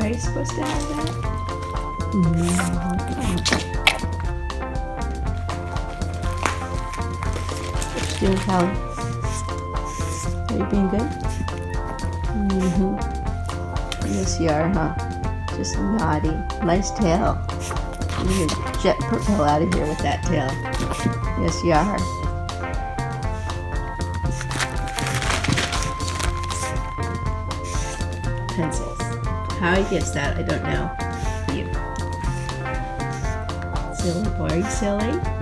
Are you supposed to have that? What you doing, Callie? Are you being good? Yes, you are, huh? Just naughty. Nice tail. You need to jet propel out of here with that tail. Yes, you are. Pencils. How he gets that, I don't know. You. Silly boy, silly.